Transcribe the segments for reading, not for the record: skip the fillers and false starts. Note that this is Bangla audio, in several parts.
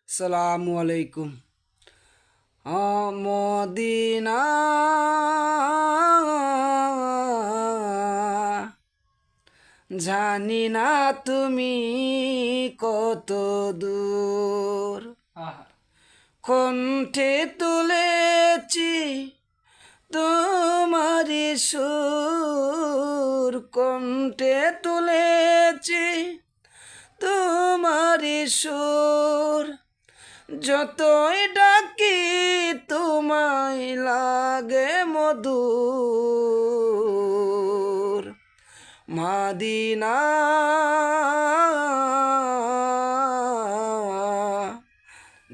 আসসালামু আলাইকুম। মদিনা জানি না তুমি কত দূর, কণ্ঠে তুলেছি তোমারি সুর, কণ্ঠে তুলেছি তোমারি সুর, যতই ডাকি তোমায় লাগে মধুর। মদিনা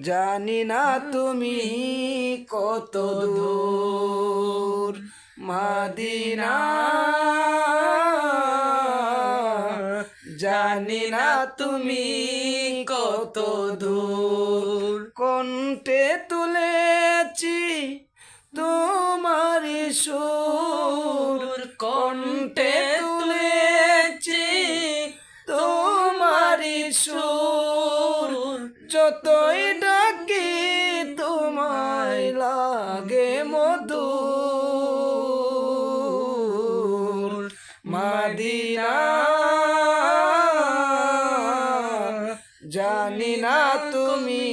জানি না তুমি কত দূর, মদিনা জানি না তুমি কত দূর, কণ্ঠে তুলেছি তোমারি সুর, কণ্ঠে তুলেছি তোমারি সুর, যতই ডাকি তোমায় লাগে মধুর। মদিনা জানি না তুমি